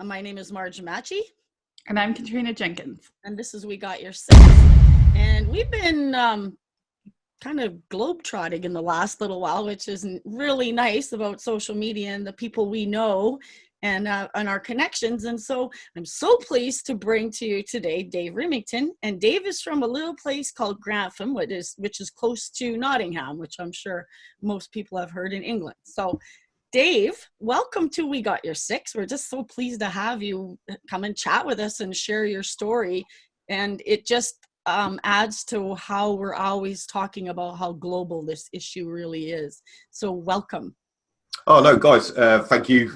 My name is Marge Machi. And I'm Katrina Jenkins. And this is We Got Your Six. And we've been kind of globetrotting in the last little while, which is really nice about social media and the people we know and our connections. And so I'm so pleased to bring to you today Dave Remington. And Dave is from a little place called Grantham, which is close to Nottingham, which I'm sure most people have heard in England. So Dave, welcome to We Got Your Six. We're just so pleased to have you come and chat with us and share your story. And it just adds to how we're always talking about how global this issue really is. So welcome. Oh, no, guys, thank you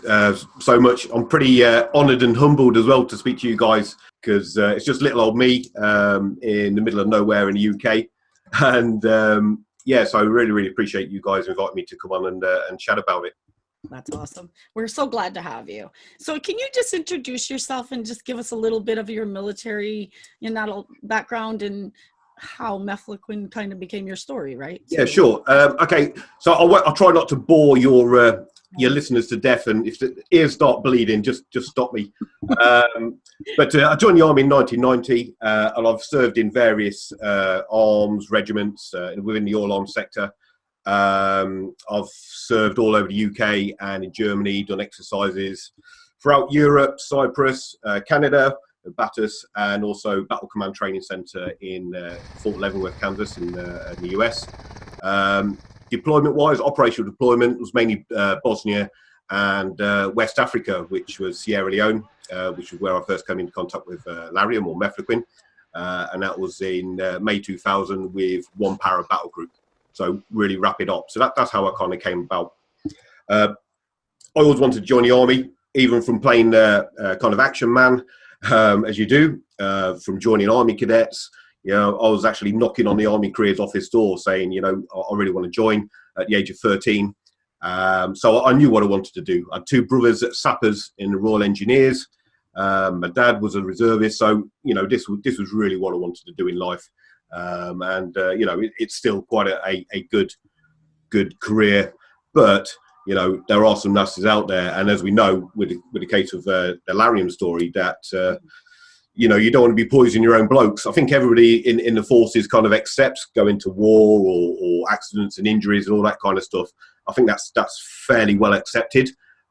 so much. I'm pretty honoured and humbled as well to speak to you guys, because it's just little old me in the middle of nowhere in the UK. And yeah, so I really, really appreciate you guys inviting me to come on and chat about it. That's awesome. We're so glad to have you. So can you just introduce yourself and just give us a little bit of your military background and how Mefloquine kind of became your story, right? Yeah, sure. Okay, so I'll try not to bore your listeners to death, and if the ears start bleeding, just stop me. But I joined the Army in 1990, and I've served in various arms regiments within the all-arms sector. I've served all over the UK and in Germany, done exercises throughout Europe, Cyprus, Canada, Battus, and also Battle Command Training Center in Fort Leavenworth, Kansas in the US. Deployment-wise, operational deployment was mainly Bosnia and West Africa, which was Sierra Leone, which is where I first came into contact with Lariam or Mefloquine, and that was in May 2000 with one para battle group. So really rapid ops. So that's how I kind of came about. I always wanted to join the Army, even from playing kind of action man, as you do, from joining Army cadets. You know, I was actually knocking on the Army Careers Office door saying, you know, I really want to join at the age of 13. So I knew what I wanted to do. I had two brothers at sappers in the Royal Engineers. My dad was a reservist. So, you know, this was really what I wanted to do in life. You know, it's still quite a good career, but you know, there are some nasties out there, and as we know with the case of the Lariam story, that you know, you don't want to be poisoning your own blokes. I think everybody in the forces kind of accepts going to war or accidents and injuries and all that kind of stuff. I think that's fairly well accepted,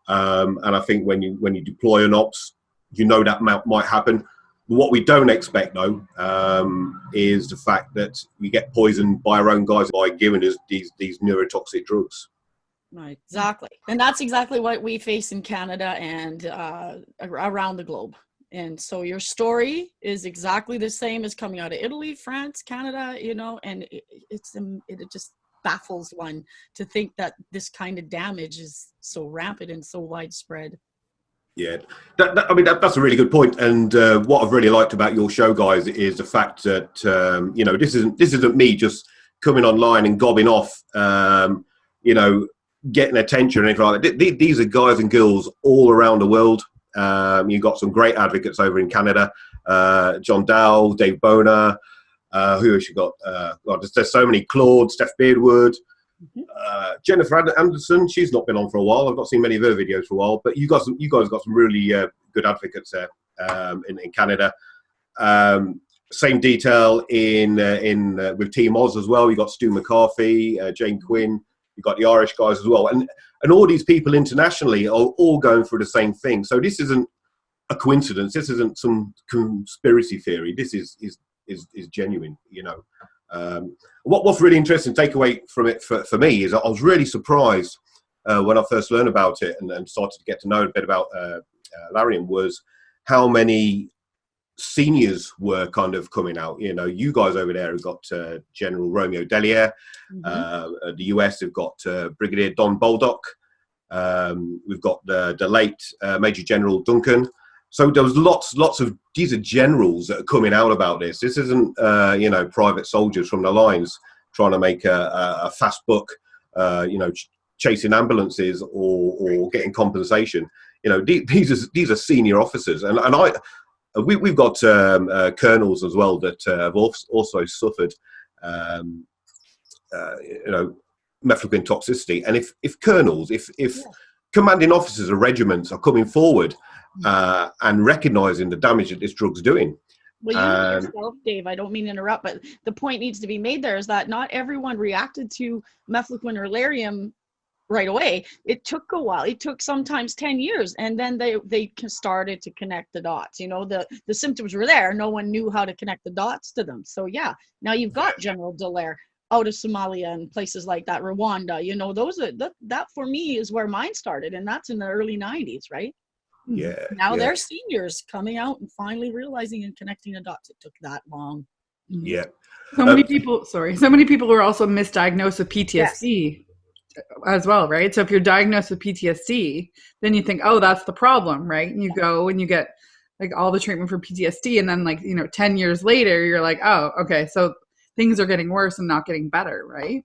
and I think when you deploy an ops, you know that might happen. What we don't expect, though, is the fact that we get poisoned by our own guys by giving us these neurotoxic drugs. Right, exactly. And that's exactly what we face in Canada and around the globe. And so your story is exactly the same as coming out of Italy, France, Canada, you know, and it just baffles one to think that this kind of damage is so rampant and so widespread. Yeah, I mean, that's a really good point. And what I've really liked about your show, guys, is the fact that, you know, this isn't me just coming online and gobbing off, you know, getting attention or anything like that. These are guys and girls all around the world. You've got some great advocates over in Canada, John Dow, Dave Boner, who else you got? God, there's so many, Claude, Steph Beardwood. Jennifer Anderson, she's not been on for a while. I've not seen many of her videos for a while, but you guys got some really good advocates there in Canada. Same detail in with Team Oz as well. You got Stu McCarthy, Jane Quinn. You got the Irish guys as well, and all these people internationally are all going through the same thing. So this isn't a coincidence. This isn't some conspiracy theory. This is genuine. You know. What's really interesting takeaway from it for me is I was really surprised when I first learned about it and started to get to know a bit about Lariam, was how many seniors were kind of coming out. You know, you guys over there have got General Romeo Delier. The US have got Brigadier Don Baldock. We've got the late Major General Duncan. So there was lots of, these are generals that are coming out about this. This isn't, you know, private soldiers from the lines trying to make a fast buck, you know, chasing ambulances or getting compensation. You know, these are senior officers, and we've got colonels as well that have also suffered, you know, Mefloquine toxicity. And if colonels, if commanding officers of regiments are coming forward and recognizing the damage that this drug's doing. Well, you know yourself, Dave, I don't mean to interrupt, but the point needs to be made there is that not everyone reacted to Mefloquine or Lariam right away. It took a while. It took sometimes 10 years, and then they started to connect the dots. You know, the symptoms were there. No one knew how to connect the dots to them. So yeah, now you've got General Dallaire out of Somalia and places like that, Rwanda. You know, those are that for me is where mine started, and that's in the early 90s, right? Yeah. Now they're seniors coming out and finally realizing and connecting the dots. It took that long. Yeah. So many people were also misdiagnosed with PTSD as well, right? So if you're diagnosed with PTSD, then you think, oh, that's the problem, right? And you go and you get like all the treatment for PTSD, and then like, 10 years later, you're like, oh, okay, so things are getting worse and not getting better, right?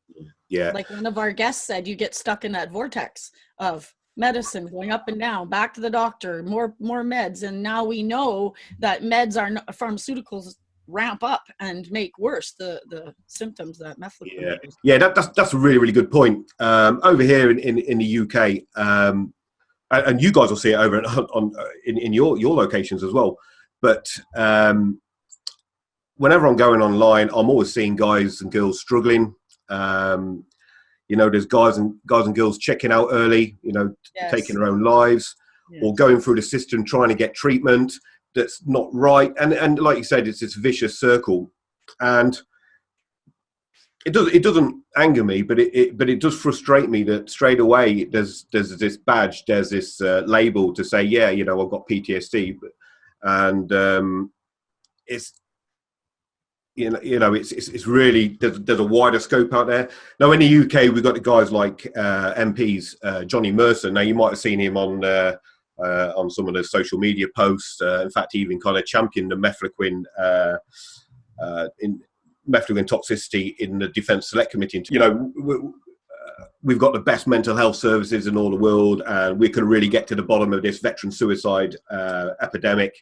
Yeah. Like one of our guests said, you get stuck in that vortex of medicine going up and down, back to the doctor, more meds, and now we know that pharmaceuticals ramp up and make worse the symptoms that Mefloquine is. Yeah, that's a really, really good point. Over here in the UK, and you guys will see it over in your locations as well. But whenever I'm going online, I'm always seeing guys and girls struggling. There's guys and girls checking out early, taking their own lives, or going through the system trying to get treatment that's not right. And like you said, it's this vicious circle. And it doesn't anger me, but it does frustrate me that straight away there's this badge, there's this label to say, yeah, I've got PTSD, and it's. It's really there's a wider scope out there. Now in the UK, we've got the guys like MPs, Johnny Mercer. Now you might have seen him on some of the social media posts. In fact, he even kind of championed the Mefloquine toxicity in the Defence Select Committee. We've got the best mental health services in all the world, and we can really get to the bottom of this veteran suicide epidemic.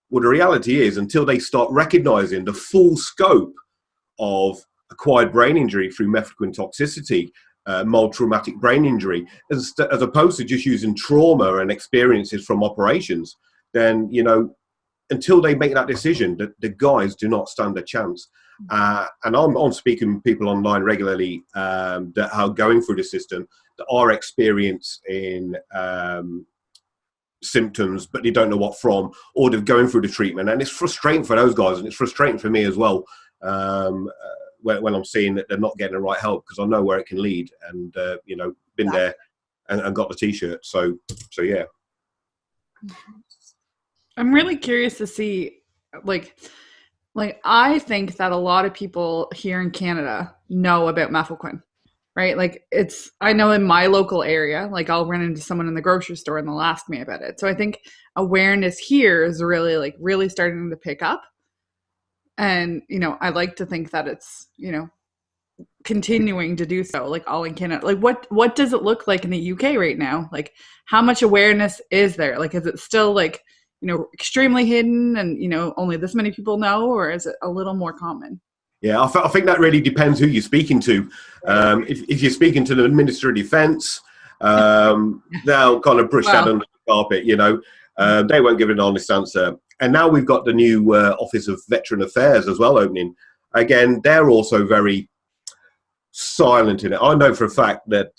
Well, the reality is, until they start recognising the full scope of acquired brain injury through Mefloquine toxicity, mild traumatic brain injury, as opposed to just using trauma and experiences from operations, then, until they make that decision, the guys do not stand a chance. And I'm speaking with people online regularly that are going through the system, that are experienced in symptoms, but they don't know what from, or they're going through the treatment, and it's frustrating for those guys, and it's frustrating for me as well, when I'm seeing that they're not getting the right help, because I know where it can lead, and been there and got the t-shirt. So yeah. I'm really curious to see, like I think that a lot of people here in Canada know about Mefloquine. Right? Like I know in my local area, like I'll run into someone in the grocery store and they'll ask me about it. So I think awareness here is really starting to pick up. And, I like to think that it's, continuing to do so, like all in Canada. Like what does it look like in the UK right now? Like how much awareness is there? Like, is it still like, extremely hidden and, only this many people know, or is it a little more common? Yeah, I think that really depends who you're speaking to. If you're speaking to the Minister of Defence, they'll kind of brush that under the carpet, They won't give an honest answer. And now we've got the new Office of Veteran Affairs as well opening. Again, they're also very silent in it. I know for a fact that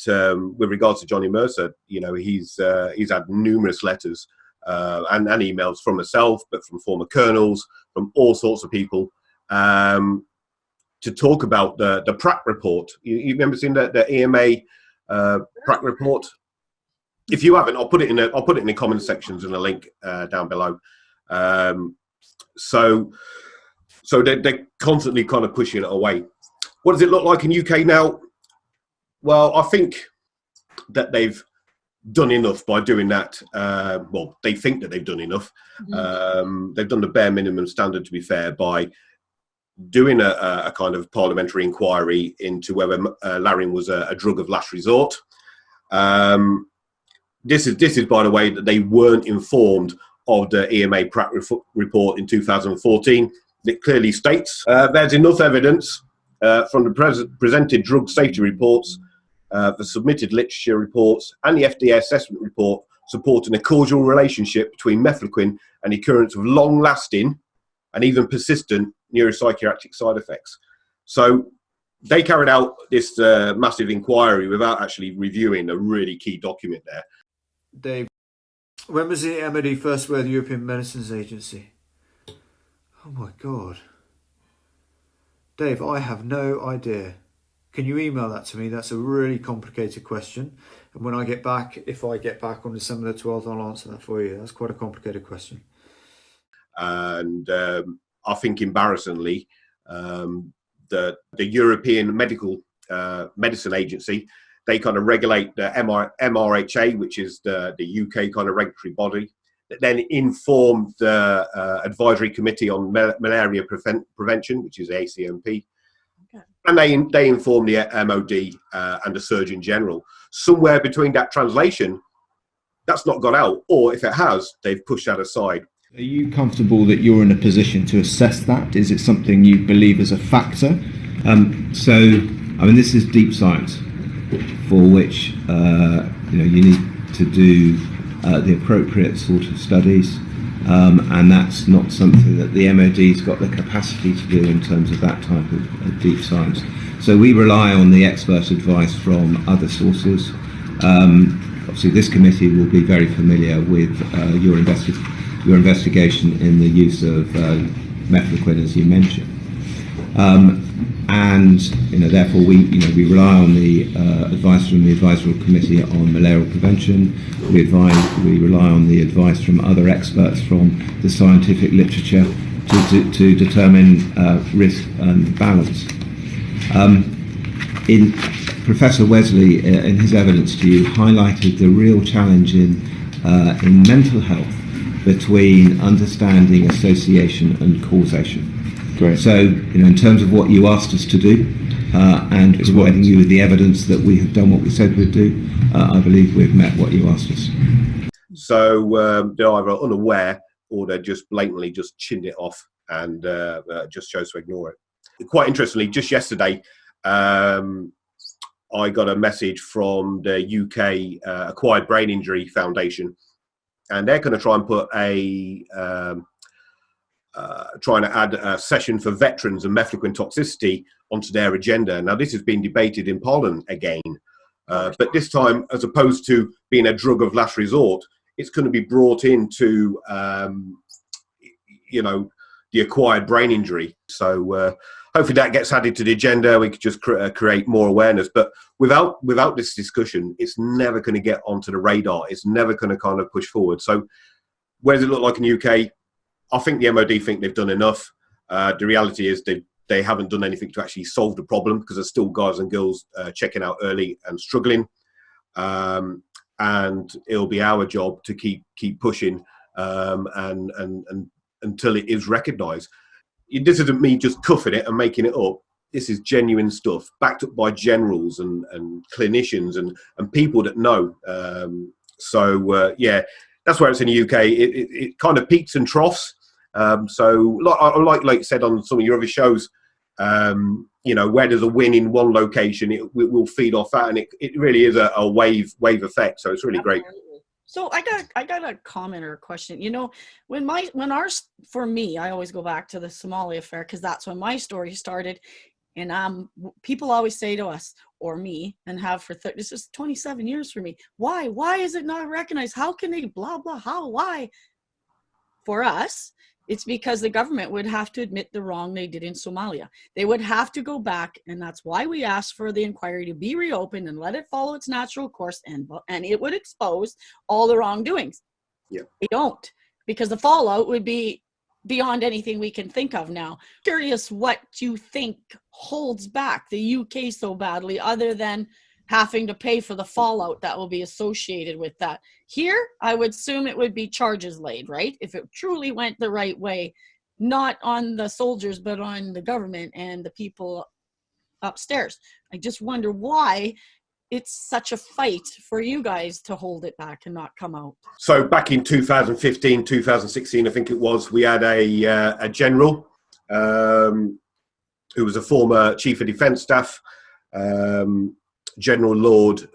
with regards to Johnny Mercer, he's had numerous letters and emails from myself, but from former colonels, from all sorts of people, to talk about the PRAC report. You've remember seeing the EMA PRAC report? If you haven't, I'll put it in the comment sections and a link down below. So they're constantly kind of pushing it away. What does it look like in UK now? Well, I think that they've done enough by doing that. They think that they've done enough. They've done the bare minimum standard, to be fair, by doing a kind of parliamentary inquiry into whether Lariam was a drug of last resort. This is, by the way, that they weren't informed of the EMA PRAC report in 2014. It clearly states there's enough evidence from the presented drug safety reports, the submitted literature reports, and the FDA assessment report supporting a causal relationship between mefloquine and the occurrence of long-lasting and even persistent neuropsychiatric side effects. So they carried out this massive inquiry without actually reviewing a really key document there. Dave, when was the MOD first aware of the European Medicines Agency? Oh my God. Dave, I have no idea. Can you email that to me? That's a really complicated question. And when I get back, if I get back on December the 12th, I'll answer that for you. That's quite a complicated question. And I think embarrassingly, the European Medicine Agency, they kind of regulate the MRHA, which is the UK kind of regulatory body, that then informed the Advisory Committee on Malaria Prevention, which is ACMP. Okay. And they informed the MOD and the Surgeon General. Somewhere between that translation, that's not got out, or if it has, they've pushed that aside. Are you comfortable that you're in a position to assess that? Is it something you believe is a factor? This is deep science, for which you need to do the appropriate sort of studies, and that's not something that the MOD's got the capacity to do in terms of that type of deep science. So we rely on the expert advice from other sources. Obviously, this committee will be very familiar with your investigation in the use of mefloquine, as you mentioned, therefore we rely on the advice from the Advisory Committee on Malarial Prevention. We rely on the advice from other experts from the scientific literature to determine risk and balance. Professor Wesley, in his evidence to you, highlighted the real challenge in mental health between understanding association and causation. Great. So, in terms of what you asked us to do, and providing you with the evidence that we have done what we said we'd do, I believe we've met what you asked us. So they're either unaware or they're just blatantly just chinned it off and just chose to ignore it. Quite interestingly, just yesterday, I got a message from the UK Acquired Brain Injury Foundation, and they're going to try and put trying to add a session for veterans and mefloquine toxicity onto their agenda. Now, this has been debated in Parliament again, but this time, as opposed to being a drug of last resort, it's going to be brought into, the acquired brain injury. So hopefully that gets added to the agenda. We could just create more awareness. But without this discussion, it's never going to get onto the radar. It's never going to kind of push forward. So where does it look like in the UK? I think the MOD think they've done enough. The reality is they haven't done anything to actually solve the problem, because there's still guys and girls checking out early and struggling. And it'll be our job to keep pushing and until it is recognised. This isn't me just cuffing it and making it up. This is genuine stuff, backed up by generals and clinicians and people that know. That's where it's in the UK. It kind of peaks and troughs. Like you said on some of your other shows, where there's a win in one location, it will feed off that, and it really is a wave effect. So it's really great. So I got a comment or a question. For me, I always go back to the Somali affair, because that's when my story started. And people always say to us, or me, and have for this is 27 years for me. Why is it not recognized? How can they blah blah? Why? For us, it's because the government would have to admit the wrong they did in Somalia. They would have to go back, and that's why we asked for the inquiry to be reopened and let it follow its natural course, and it would expose all the wrongdoings. Yeah. They don't, because the fallout would be beyond anything we can think of now. Curious what you think holds back the UK so badly, other than having to pay for the fallout that will be associated with that. Here, I would assume it would be charges laid, right? If it truly went the right way, not on the soldiers, but on the government and the people upstairs. I just wonder why it's such a fight for you guys to hold it back and not come out. So back in 2015, 2016, I think it was, we had a general who was a former Chief of Defence Staff, General Lord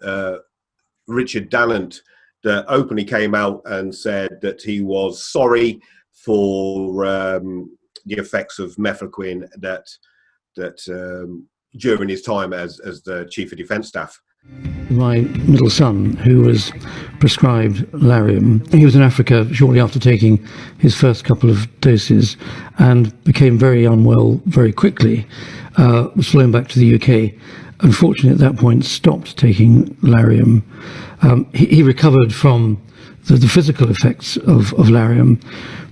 Richard Dannatt, that openly came out and said that he was sorry for the effects of Mefloquine that during his time as the Chief of Defence Staff. My middle son, who was prescribed Lariam, he was in Africa shortly after taking his first couple of doses and became very unwell very quickly, was flown back to the UK. Unfortunately, at that point, stopped taking Lariam. He recovered from the physical effects of Lariam,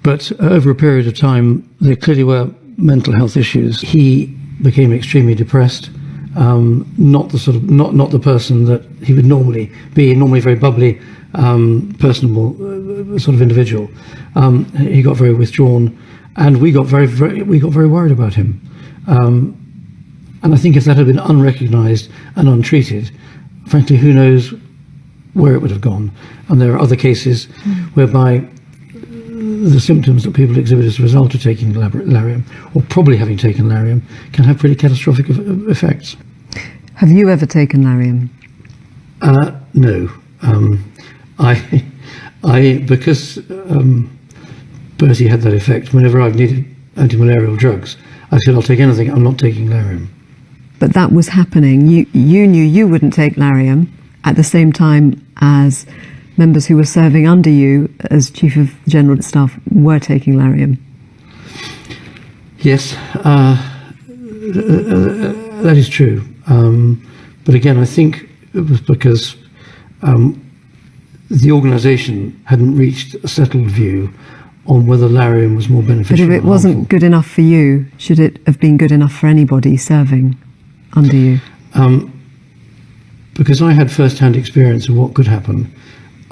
but over a period of time, there clearly were mental health issues. He became extremely depressed. Not the person that he would normally be, normally very bubbly, personable sort of individual. He got very withdrawn, and we got very worried about him. And I think if that had been unrecognised and untreated, frankly, who knows where it would have gone. And there are other cases whereby the symptoms that people exhibit as a result of taking Lariam, or probably having taken Lariam, can have pretty catastrophic effects. Have you ever taken Lariam? No. Because Bertie had that effect, whenever I've needed anti-malarial drugs, I said, I'll take anything, I'm not taking Lariam. But that was happening. You knew you wouldn't take Lariam at the same time as members who were serving under you as Chief of General Staff were taking Lariam. Yes, that is true. But again, I think it was because the organisation hadn't reached a settled view on whether Lariam was more beneficial. But if it wasn't good enough for you, should it have been good enough for anybody serving under you? Because I had first-hand experience of what could happen,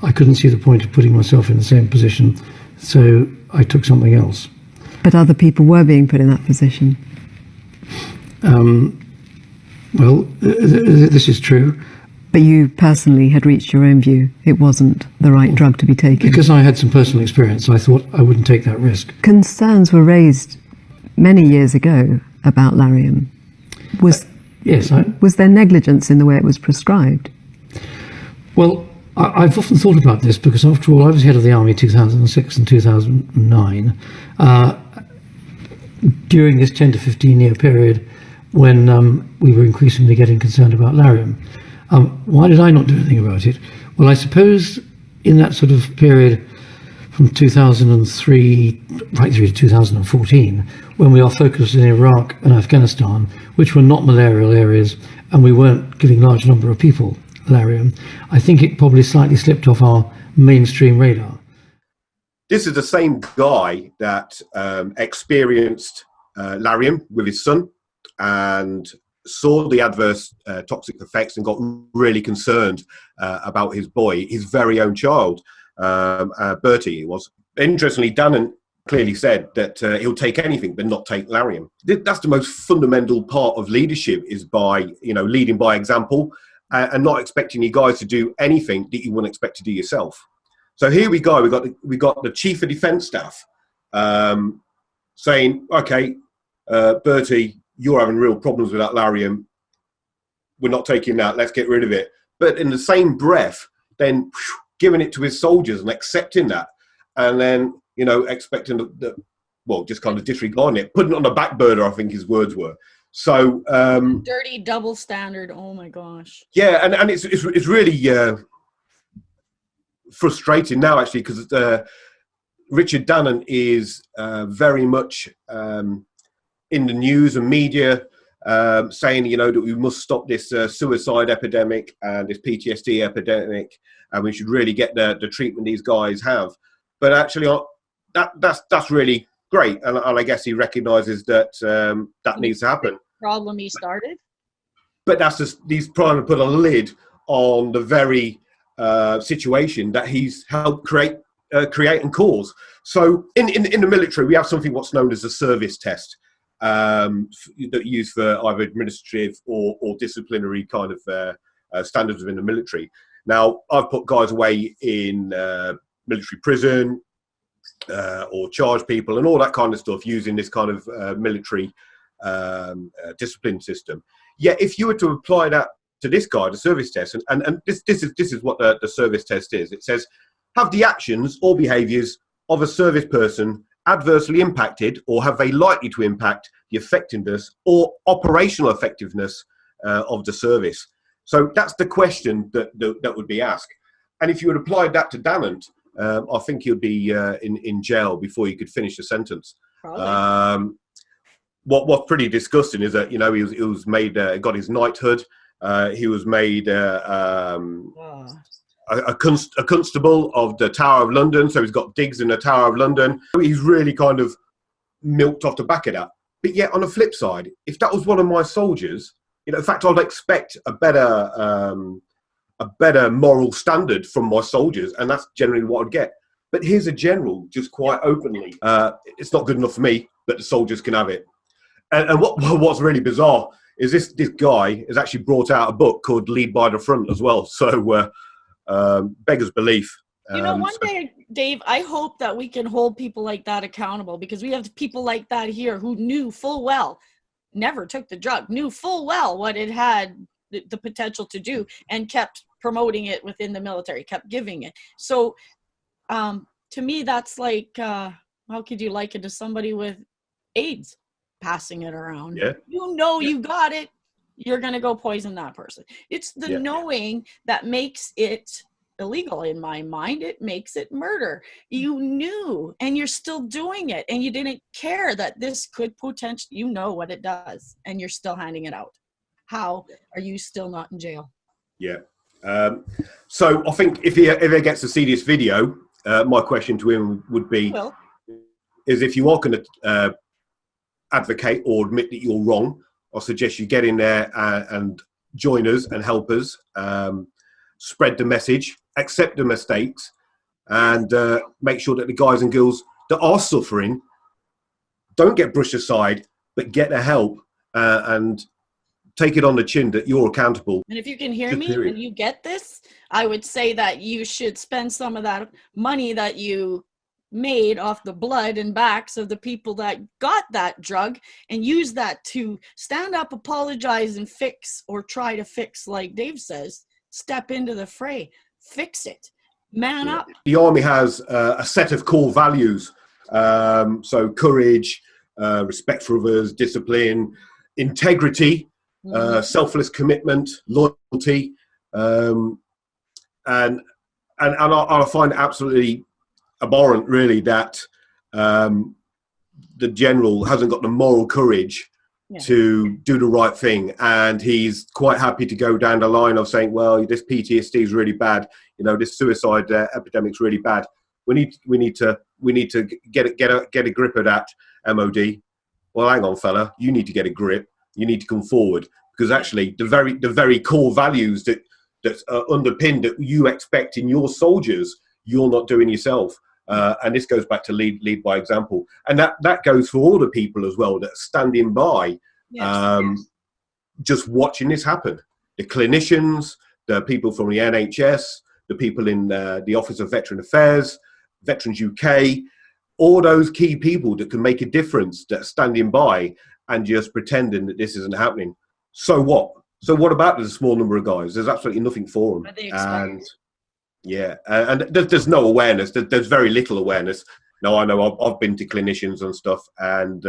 I couldn't see the point of putting myself in the same position, so I took something else. But other people were being put in that position. Well, this is true. But you personally had reached your own view. It wasn't the right drug to be taken. Because I had some personal experience, I thought I wouldn't take that risk. Concerns were raised many years ago about Lariam. Was there negligence in the way it was prescribed? Well, I've often thought about this because, after all, I was head of the Army 2006 and 2009. During this 10 to 15 year period when we were increasingly getting concerned about Lariam. Why did I not do anything about it? Well, I suppose in that sort of period from 2003 right through to 2014, when we are focused in Iraq and Afghanistan, which were not malarial areas, and we weren't giving large number of people Lariam, I think it probably slightly slipped off our mainstream radar. This is the same guy that experienced Lariam with his son and saw the adverse toxic effects and got really concerned about his boy, his very own child, Bertie. It was. Interestingly, Dannatt clearly said that he'll take anything but not take Lariam. That's the most fundamental part of leadership, is by leading by example and not expecting you guys to do anything that you wouldn't expect to do yourself. So here we go. We got the Chief of Defence Staff saying, "Okay, Bertie, you're having real problems with that Lariam. We're not taking that. Let's get rid of it." But in the same breath, then giving it to his soldiers and accepting that, and then expecting just kind of disregarding it, putting it on the back burner, I think his words were. So dirty double standard. Oh my gosh. Yeah, and it's really frustrating now, actually, because Richard Dannatt is very much in the news and media, saying that we must stop this suicide epidemic and this PTSD epidemic, and we should really get the treatment these guys have. But actually, that's really great, and I guess he recognises that that needs to happen. Problem he started. But that's just, he's trying to put a lid on the very situation that he's helped create and cause. So in the military, we have something what's known as a service test that used for either administrative or disciplinary kind of standards within the military. Now, I've put guys away in military prison or charge people and all that kind of stuff using this kind of military discipline system. Yet if you were to apply that to this guy, the service test, and this is what the service test is. It says, have the actions or behaviours of a service person adversely impacted, or have they likely to impact the effectiveness or operational effectiveness of the service? So that's the question that would be asked. And if you had applied that to Dannatt, I think he'd be in jail before he could finish the sentence. What's pretty disgusting is that, you know, he was made, got his knighthood. He was made a constable of the Tower of London, so he's got digs in the Tower of London. He's really kind of milked off the back of that. But yet, on the flip side, if that was one of my soldiers, you know, in fact, I'd expect a better moral standard from my soldiers, and that's generally what I'd get. But here's a general, just quite openly, it's not good enough for me, but the soldiers can have it. And what's really bizarre is this guy has actually brought out a book called Lead by the Front as well. So beggars belief. You know, one day, Dave, I hope that we can hold people like that accountable, because we have people like that here who knew full well, never took the drug, knew full well what it had the potential to do, and kept promoting it within the military, kept giving it. So to me, that's like, how could you liken it to somebody with AIDS passing it around? Yeah. You know, you got it, you're going to go poison that person. It's the knowing that makes it illegal in my mind. It makes it murder. You knew, and you're still doing it, and you didn't care that this could potentially, you know what it does, and you're still handing it out. How are you still not in jail? Yeah. So I think if he gets to see this video, my question to him would be, is if you are going to advocate or admit that you're wrong, I suggest you get in there and join us and help us, spread the message, accept the mistakes, and make sure that the guys and girls that are suffering don't get brushed aside, but get the help and take it on the chin that you're accountable. And if you can hear me and you get this, I would say that you should spend some of that money that you made off the blood and backs of the people that got that drug, and use that to stand up, apologize, and fix, or try to fix, like Dave says, step into the fray, fix it, man up. The Army has a set of core values, so courage, respect for others, discipline, integrity, selfless commitment, loyalty, and I find it absolutely abhorrent, really, that the general hasn't got the moral courage to do the right thing, and he's quite happy to go down the line of saying, well, this PTSD is really bad, you know, this suicide epidemic's really bad. We need to get a grip of that, MOD. Well, hang on, fella, you need to get a grip. You need to come forward, because actually the very core values that underpin that you expect in your soldiers, you're not doing yourself. And this goes back to lead by example, and that goes for all the people as well that are standing by, just watching this happen. The clinicians, the people from the NHS, the people in the Office of Veteran Affairs, Veterans UK, all those key people that can make a difference, that are standing by and just pretending that this isn't happening. So what? So what about the small number of guys? There's absolutely nothing for them. And and there's no awareness. There's very little awareness. Now, I know I've been to clinicians and stuff, and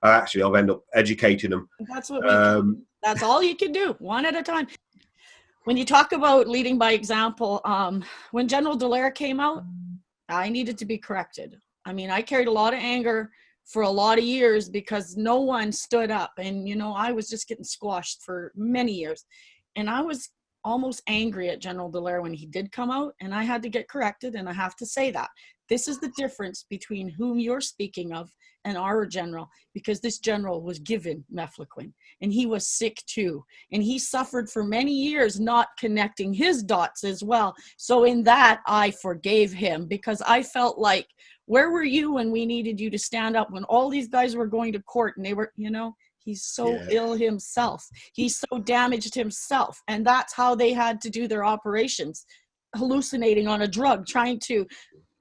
I've ended up educating them. That's what we do. That's all you can do, one at a time. When you talk about leading by example, when General Dallaire came out, I needed to be corrected. I mean, I carried a lot of anger for a lot of years because no one stood up, and, you know, I was just getting squashed for many years. And I was almost angry at General Dallaire when he did come out, and I had to get corrected, and I have to say that. This is the difference between whom you're speaking of and our general, because this general was given Mefloquine, and he was sick too, and he suffered for many years not connecting his dots as well. So in that, I forgave him, because I felt like, where were you when we needed you to stand up, when all these guys were going to court and they were, you know, he's so ill himself. He's so damaged himself. And that's how they had to do their operations, hallucinating on a drug, trying to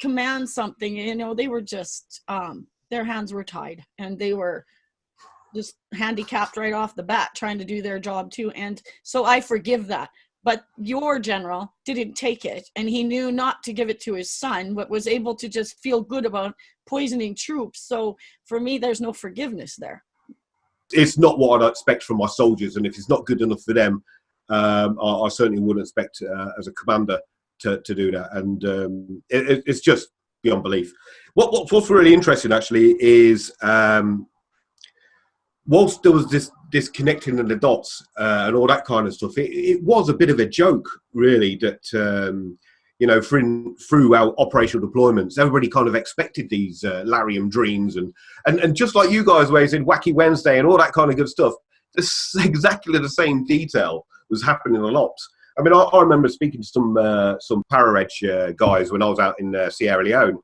command something. You know, they were just, their hands were tied, and they were just handicapped right off the bat trying to do their job too. And so I forgive that. But your general didn't take it, and he knew not to give it to his son, but was able to just feel good about poisoning troops. So for me, there's no forgiveness there. It's not what I'd expect from my soldiers, and if it's not good enough for them, I certainly wouldn't expect as a commander to do that. And it's just beyond belief. What's really interesting actually is whilst there was this connecting of the dots and all that kind of stuff, it was a bit of a joke, really, that you know, through our operational deployments, everybody kind of expected these Lariam dreams and just like you guys were saying, Wacky Wednesday and all that kind of good stuff. Exactly the same detail was happening a lot. I mean, I remember speaking to some para-reg guys when I was out in Sierra Leone,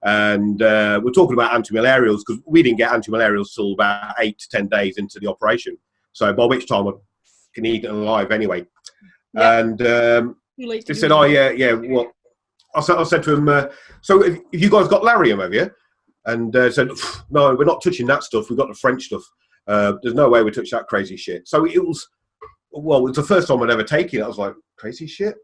and we're talking about anti-malarials, because we didn't get anti-malarials till about 8 to 10 days into the operation. So by which time I can eat it alive anyway. Yep. And they said, "Oh yeah. Well, I said to him, so have you guys got Lariam, have you?" And said, "No, we're not touching that stuff. We've got the French stuff. There's no way we touch that crazy shit." So it was the first time I'd ever taken it. I was like, crazy shit?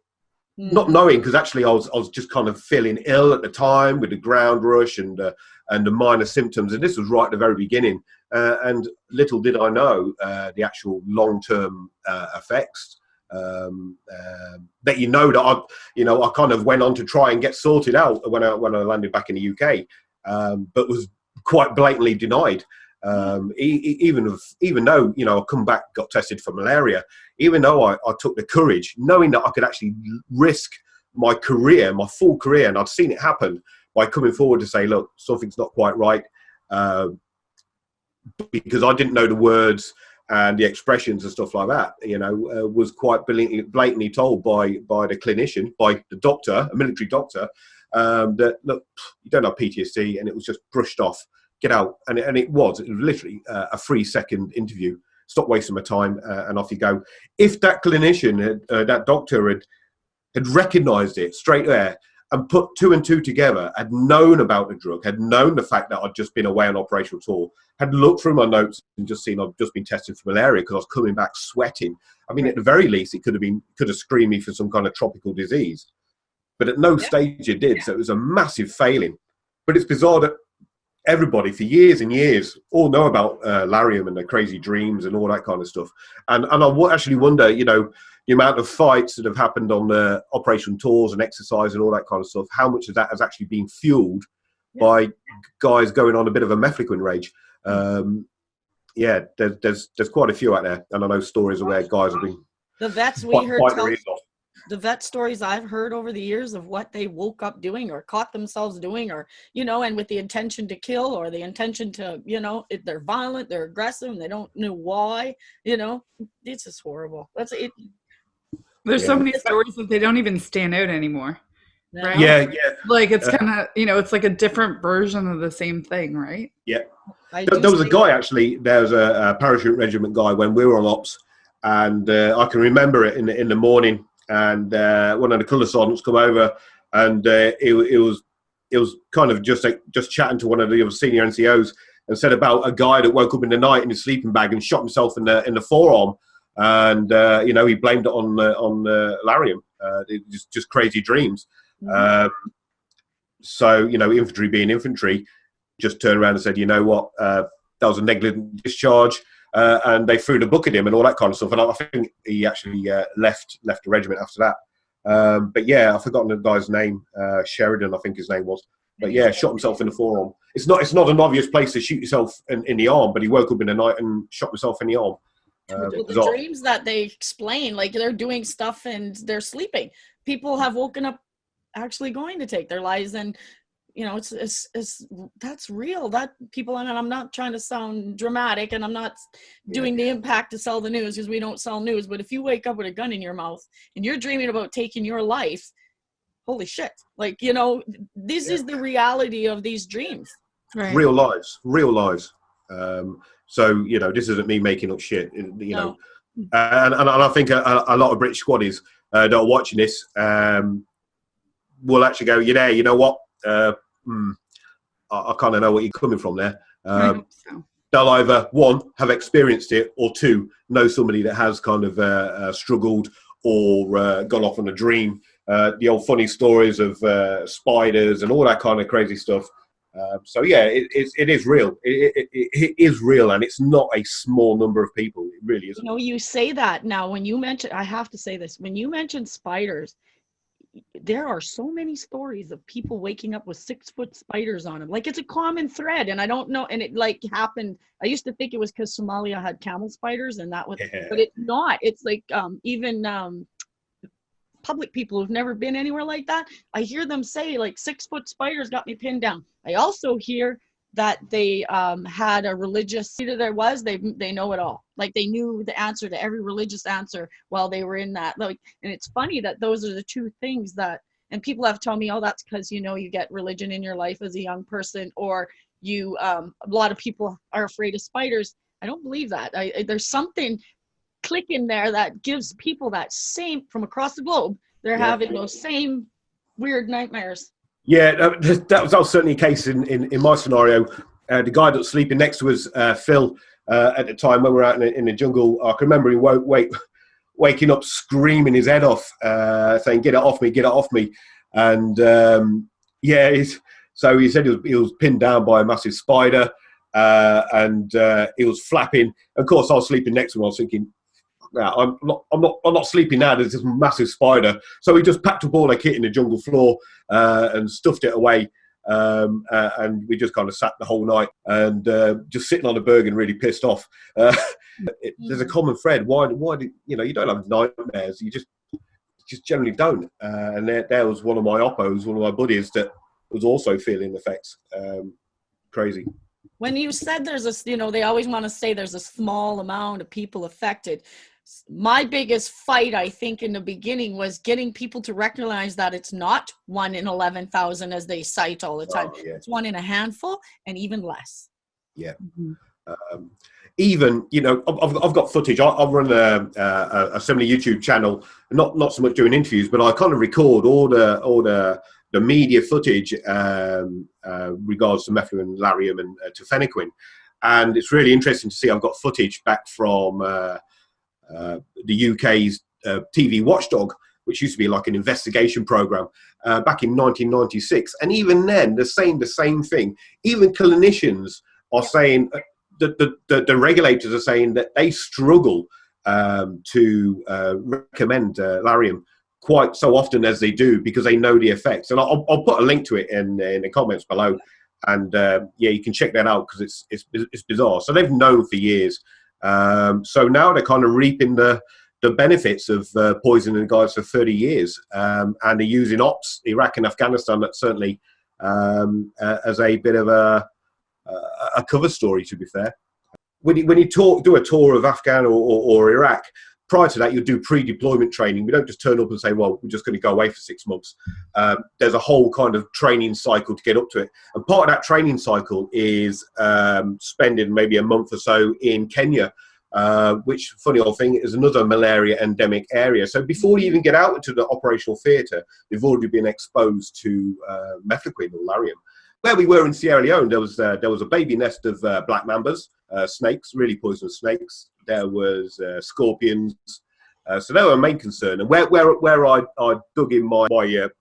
Not knowing, because actually I was just kind of feeling ill at the time with the ground rush and the minor symptoms. And this was right at the very beginning. And little did I know the actual long-term effects. That I kind of went on to try and get sorted out when I landed back in the UK, but was quite blatantly denied. Even though, you know, I come back, got tested for malaria, even though I took the courage, knowing that I could actually risk my career, my full career, and I'd seen it happen by coming forward to say, look, something's not quite right, because I didn't know the words and the expressions and stuff like that, you know, was quite blatantly told by the clinician, by the doctor, a military doctor, that, look, you don't have PTSD, and it was just brushed off. Get out. And it was literally a 3-second interview. Stop wasting my time, and off you go. If that clinician, that doctor had recognised it straight there and put 2 and 2 together, had known about the drug, had known the fact that I'd just been away on operational tour, had looked through my notes and just seen I'd just been tested for malaria because I was coming back sweating. I mean, at the very least, it could have screened me for some kind of tropical disease. But at no stage it did, so it was a massive failing. But it's bizarre that everybody for years and years all know about Lariam and the crazy dreams and all that kind of stuff. And I actually wonder, you know, the amount of fights that have happened on the operation tours and exercise and all that kind of stuff, how much of that has actually been fueled by guys going on a bit of a Mefloquine rage. There's quite a few out there. And I know stories of where guys have been the vets we heard tell, the vet stories I've heard over the years of what they woke up doing or caught themselves doing, or, you know, and with the intention to kill or the intention to, you know, they're violent, they're aggressive, and they don't know why, you know, it's just horrible. That's it. There's so many stories that they don't even stand out anymore. Right? Yeah. Like it's kind of, you know, it's like a different version of the same thing, right? Yeah. There was a guy, actually, there was a parachute regiment guy when we were on ops, and I can remember it in the morning. And one of the colour sergeants come over, and it was kind of just chatting to one of the other senior NCOs, and said about a guy that woke up in the night in his sleeping bag and shot himself in the forearm, and you know, he blamed it on Lariam, just crazy dreams. So, you know, infantry being infantry, just turned around and said, you know what, that was a negligent discharge. And they threw the book at him and all that kind of stuff. And I think he actually left the regiment after that. But yeah, I've forgotten the guy's name. Sheridan, I think his name was. But yeah, shot himself in the forearm. It's not an obvious place to shoot yourself in the arm, but he woke up in the night and shot himself in the arm. The dreams that they explain, like they're doing stuff and they're sleeping. People have woken up actually going to take their lives, and you know, it's that's real. That people, and I'm not trying to sound dramatic, and I'm not doing the impact to sell the news, because we don't sell news. But if you wake up with a gun in your mouth and you're dreaming about taking your life, holy shit! Like, you know, this is the reality of these dreams. Right. Real lives. So, you know, this isn't me making up shit. You know, and I think a lot of British squaddies that are watching this will actually go, yeah, you know what. I kind of know what you're coming from there. they'll either, one, have experienced it, or two, know somebody that has kind of struggled or gone off on a dream. The old funny stories of spiders and all that kind of crazy stuff. So yeah, it is real. It is real, and it's not a small number of people. It really isn't. You know, you say that now. When you mention, I have to say this. When you mention spiders, there are so many stories of people waking up with 6-foot spiders on them. Like, it's a common thread, and I don't know. And it like happened. I used to think it was because Somalia had camel spiders, and that was, but it's not. It's like even public people who've never been anywhere like that, I hear them say like 6-foot spiders got me pinned down. I also hear that they had a religious, either there was, they know it all. Like, they knew the answer to every religious answer while they were in that. Like, and it's funny that those are the two things that, and people have told me, oh, that's because, you know, you get religion in your life as a young person, or you, a lot of people are afraid of spiders. I don't believe that. There's something clicking there that gives people that same, from across the globe, they're having those same weird nightmares. Yeah, that was certainly a case in my scenario. The guy that was sleeping next to us, Phil, at the time when we were out in the jungle, I can remember him waking up screaming his head off, saying, "Get it off me, get it off me." And so he said he was pinned down by a massive spider, and he was flapping. Of course, I was sleeping next to him. I was thinking, I'm not sleeping now. There's this massive spider. So we just packed up all our kit in the jungle floor and stuffed it away. And we just kind of sat the whole night and just sitting on a berg and really pissed off. There's a common thread. Why do you don't have nightmares? You just generally don't. And there was one of my oppos, one of my buddies that was also feeling the effects. Crazy. When you said there's a, they always want to say there's a small amount of people affected. My biggest fight, I think, in the beginning was getting people to recognize that it's not 1 in 11,000 as they cite all the time. It's 1 in a handful, and even less. Yeah. Mm-hmm. Even, I've got footage. I run a similar YouTube channel, not so much doing interviews, but I kind of record all the media footage regards to Mefloquine, Lariam, and Tofenaquine. And it's really interesting to see. I've got footage back from the UK's TV Watchdog, which used to be like an investigation program back in 1996. And even then, they're saying the same thing. Even clinicians are saying, the regulators are saying that they struggle to recommend Lariam quite so often as they do, because they know the effects. And I'll put a link to it in the comments below. And you can check that out, because it's bizarre. So they've known for years. So now they're kind of reaping the benefits of poisoning guys for 30 years. And they're using ops, Iraq and Afghanistan, that certainly as a bit of a cover story, to be fair. When you do a tour of Afghan or Iraq, prior to that, you do pre-deployment training. We don't just turn up and say, well, we're just going to go away for 6 months. There's a whole kind of training cycle to get up to it. And part of that training cycle is spending maybe a month or so in Kenya, which, funny old thing, is another malaria endemic area. So before you even get out into the operational theatre, they've already been exposed to Mefloquine or Lariam. Where we were in Sierra Leone, there was a baby nest of black mambas, snakes, really poisonous snakes. There was scorpions. So they were a main concern. And where I dug in my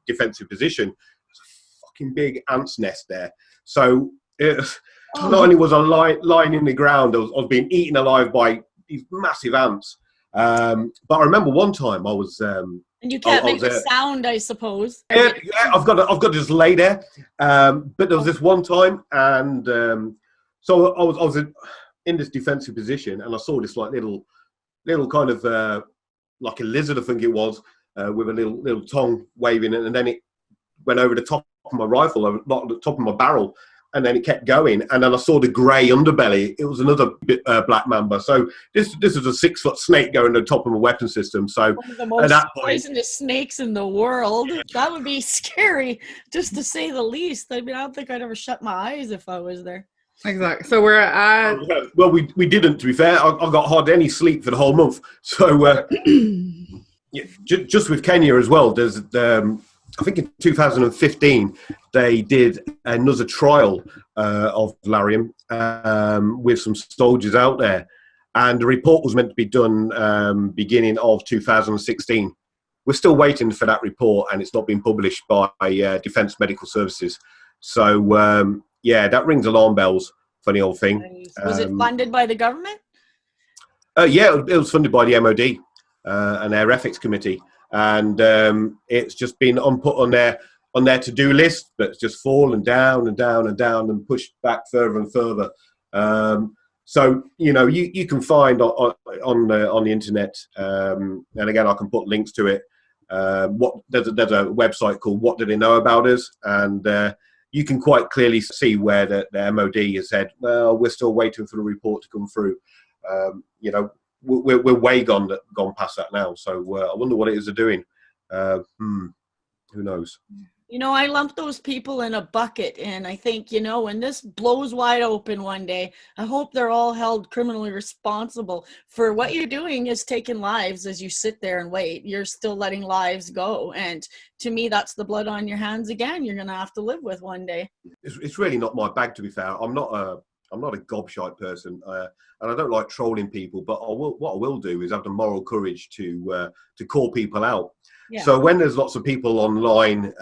defensive position, there's a fucking big ant's nest there. So not only was I lying in the ground, I was being eaten alive by these massive ants. But I remember one time I was... and you can't make a sound, I suppose. Yeah, I've got to just lay there. But there was this one time, and so I was in this defensive position, and I saw this like little kind of like a lizard, I think it was, with a little tongue waving it, and then it went over the top of my rifle, not the top of my barrel, and then it kept going, and then I saw the grey underbelly. It was another black mamba. So this was a 6-foot snake going to the top of my weapon system. So one of the most poisonous snakes in the world. That would be scary, just to say the least. I mean, I don't think I'd ever shut my eyes if I was there. Exactly. So we're at... Well, we didn't, to be fair. I got hardly any sleep for the whole month. So just with Kenya as well, there's I think in 2015 they did another trial of Lariam with some soldiers out there, and the report was meant to be done beginning of 2016. We're still waiting for that report, and it's not been published by Defence Medical Services. So yeah, that rings alarm bells. Funny old thing. Was it funded by the government? Yeah, it was funded by the MOD and their ethics committee, and it's just been put on their to-do list, but it's just fallen down and down and down and pushed back further and further. So you can find on the internet, and again I can put links to it. There's a website called What Do They Know About Us, and you can quite clearly see where the MOD has said, well, we're still waiting for the report to come through. We're way gone past that now. So I wonder what it is they're doing. Who knows? I lump those people in a bucket, and I think, when this blows wide open one day, I hope they're all held criminally responsible for what you're doing is taking lives as you sit there and wait. You're still letting lives go. And to me, that's the blood on your hands again. You're going to have to live with one day. It's really not my bag, to be fair. I'm not a gobshite person, and I don't like trolling people, but what I will do is have the moral courage to call people out. Yeah. So when there's lots of people online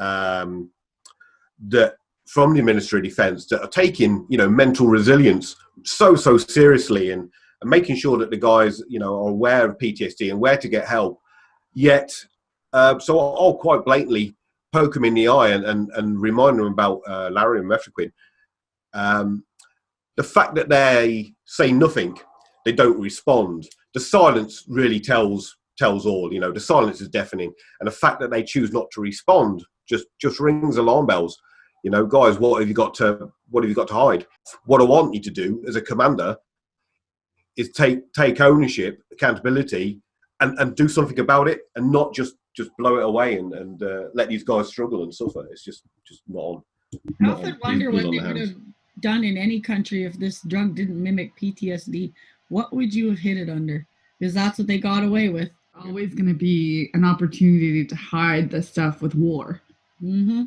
that from the Ministry of Defence that are taking mental resilience so seriously and making sure that the guys are aware of PTSD and where to get help, yet so I'll quite blatantly poke them in the eye and remind them about Lariam and Mefloquine. The fact that they say nothing, they don't respond, the silence really tells all. The silence is deafening, and the fact that they choose not to respond just rings alarm bells. Guys, what have you got to hide? What I want you to do as a commander is take ownership, accountability, and do something about it, and not just blow it away and let these guys struggle and suffer. It's just not on. I often wonder what they would have done in any country if this drug didn't mimic PTSD. What would you have hit it under? Because that's what they got away with. Always going to be an opportunity to hide this stuff with war,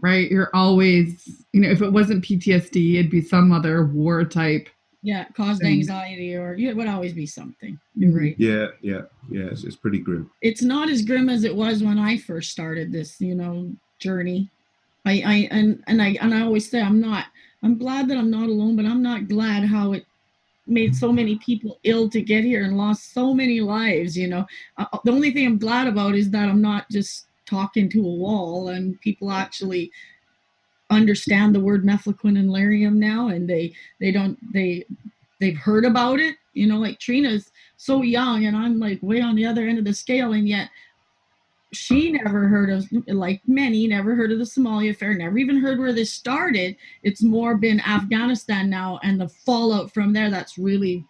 right? You're always, if it wasn't PTSD, it'd be some other war type. Yeah, caused anxiety, or it would always be something. You're right. Yeah. It's pretty grim. It's not as grim as it was when I first started this, journey. I always say I'm glad that I'm not alone, but I'm not glad how it made so many people ill to get here and lost so many lives. The only thing I'm glad about is that I'm not just talking to a wall, and people actually understand the word Mefloquine and Lariam now, and they've heard about it. Like Trina's so young, and I'm like way on the other end of the scale, and yet she never heard of, like many, never heard of the Somalia affair, never even heard where this started. It's more been Afghanistan now, and the fallout from there that's really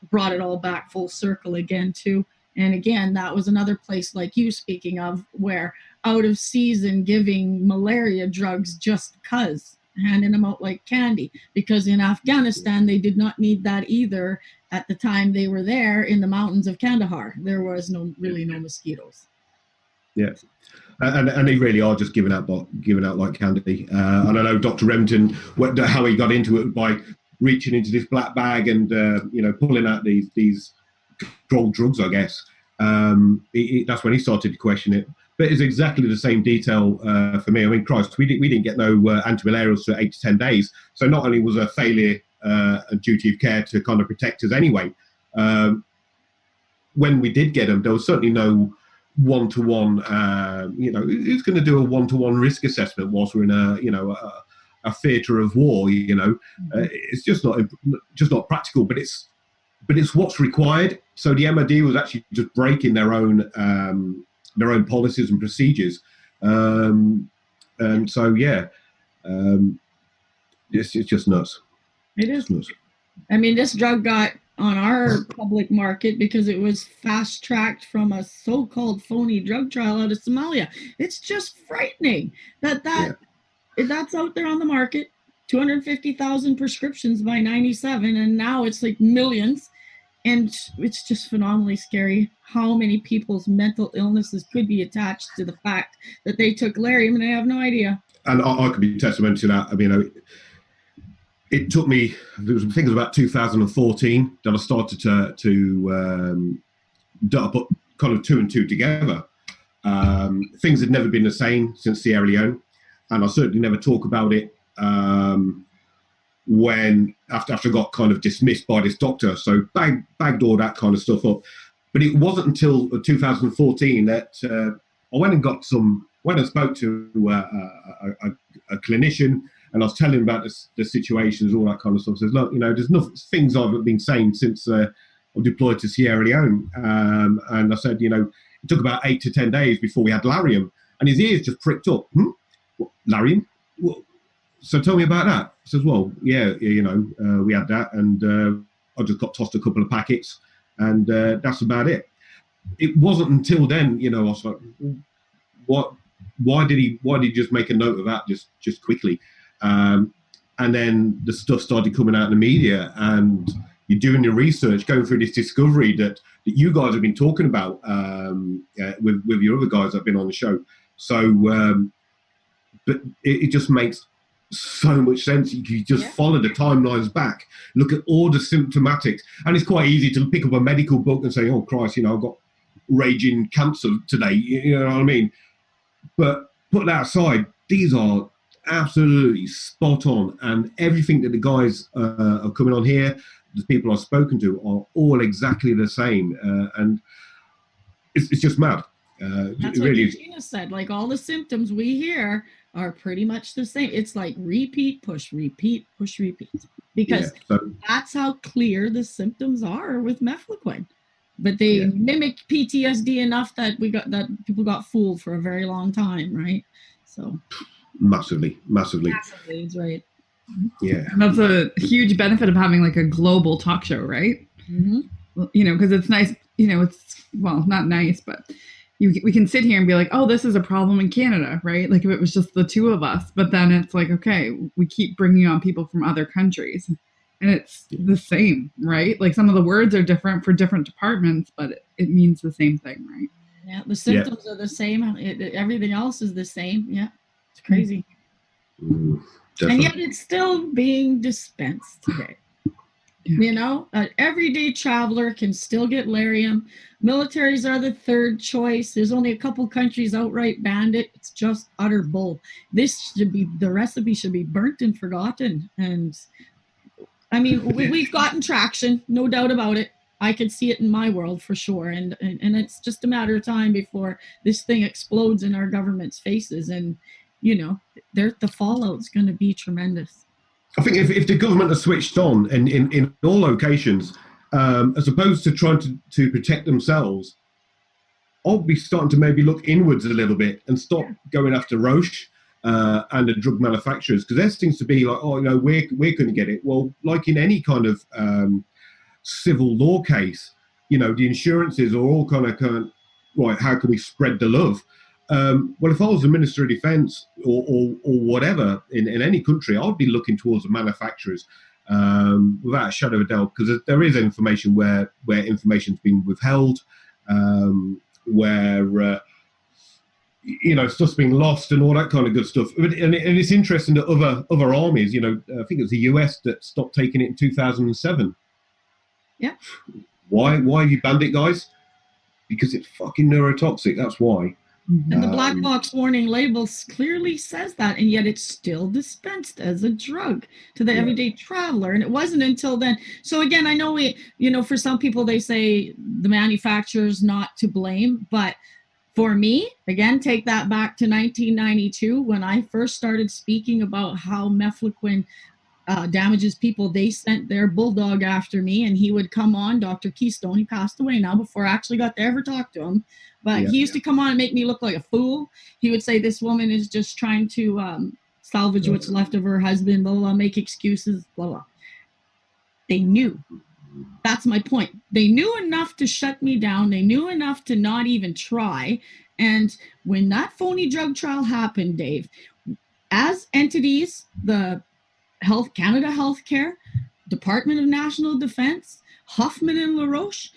brought it all back full circle again too. And again, that was another place, like you speaking of, where out of season giving malaria drugs just cuz, handing them out like candy, because in Afghanistan they did not need that either. At the time they were there in the mountains of Kandahar, there was no mosquitoes. Yeah, and they really are just giving out like candy. And I know Dr. Remington, how he got into it by reaching into this black bag and pulling out these controlled drugs, I guess. That's when he started to question it. But it's exactly the same detail for me. I mean, Christ, we didn't get no anti-malarials for 8 to 10 days. So not only was a failure and duty of care to kind of protect us anyway, when we did get them, there was certainly no one-to-one, who's going to do a one-to-one risk assessment whilst we're in a theatre of war? It's just not practical, but it's what's required. So the MOD was actually just breaking their own policies and procedures, and so it's just nuts. It is nuts. I mean, this drug got on our public market because it was fast-tracked from a so-called phony drug trial out of Somalia. It's just frightening that's out there on the market. 250,000 prescriptions by 97, and now it's like millions. And it's just phenomenally scary how many people's mental illnesses could be attached to the fact that they took Lariam and they have no idea. And I could be testament to that. I mean, it took me, I think it was about 2014 that I started to put kind of two and two together. Things had never been the same since Sierra Leone, and I certainly never talk about it when after I got kind of dismissed by this doctor. So bagged all that kind of stuff up. But it wasn't until 2014 that I went and spoke to a clinician, and I was telling him about the situations, all that kind of stuff. Says, look, there's things I've been saying since I deployed to Sierra Leone. And I said, it took about 8 to 10 days before we had Lariam, and his ears just pricked up. What, Lariam? What? So tell me about that. I says, well, yeah, we had that, and I just got tossed a couple of packets, and that's about it. It wasn't until then, I was like, what? Why did he just make a note of that just quickly? And then the stuff started coming out in the media, and you're doing your research, going through this discovery that you guys have been talking about with your other guys that have been on the show. So, but it just makes so much sense. You just follow the timelines back, look at all the symptomatics, and it's quite easy to pick up a medical book and say, oh Christ, I've got raging cancer today, you know what I mean? But put that aside, these are absolutely spot on, and everything that the guys are coming on here, the people I've spoken to, are all exactly the same, and it's just mad. That's it what really is. Gina said. Like, all the symptoms we hear are pretty much the same. It's like repeat, push, repeat, push, repeat, because that's how clear the symptoms are with Mefloquine. But they mimic PTSD enough that people got fooled for a very long time, right? So massively is right. Yeah, and that's a huge benefit of having like a global talk show, right? Mm-hmm. Because it's nice. It's not nice, but we can sit here and be like, oh, this is a problem in Canada, right? Like if it was just the two of us, but then it's like, okay, we keep bringing on people from other countries, and it's the same, right? Like some of the words are different for different departments, but it means the same thing, right? Yeah, the symptoms are the same. Everything else is the same. Yeah, it's crazy. And yet it's still being dispensed today. An everyday traveler can still get Lariam. Militaries are the third choice. There's only a couple countries outright banned it. It's just utter bull. The recipe should be burnt and forgotten. And I mean, we've gotten traction, no doubt about it. I can see it in my world for sure. And it's just a matter of time before this thing explodes in our government's faces. And, the fallout's going to be tremendous. I think if the government are switched on in all locations, as opposed to trying to protect themselves, I'll be starting to maybe look inwards a little bit and stop going after Roche and the drug manufacturers, because there seems to be like, we're going to get it. Well, like in any kind of civil law case, the insurances are all kind of right. How can we spread the love? Well, if I was the Minister of Defence or whatever in any country, I'd be looking towards the manufacturers without a shadow of a doubt, because there is information where information's been withheld, where stuff's been lost and all that kind of good stuff. And it's interesting that other armies, I think it was the US that stopped taking it in 2007. Yeah. Why have you banned it, guys? Because it's fucking neurotoxic. That's why. And the black box warning labels clearly says that, and yet it's still dispensed as a drug to the everyday traveler. And it wasn't until then. So again, I know for some people, they say the manufacturer's not to blame, but for me, again, take that back to 1992 when I first started speaking about how Mefloquine damages people. They sent their bulldog after me, and he would come on, Dr. Keystone. He passed away now before I actually got to ever talk to him. But he used to come on and make me look like a fool. He would say, this woman is just trying to salvage what's left of her husband, blah, blah, make excuses, blah, blah. They knew. That's my point. They knew enough to shut me down. They knew enough to not even try. And when that phony drug trial happened, Dave, as entities, the Canada Healthcare, Department of National Defense, Hoffman and LaRoche,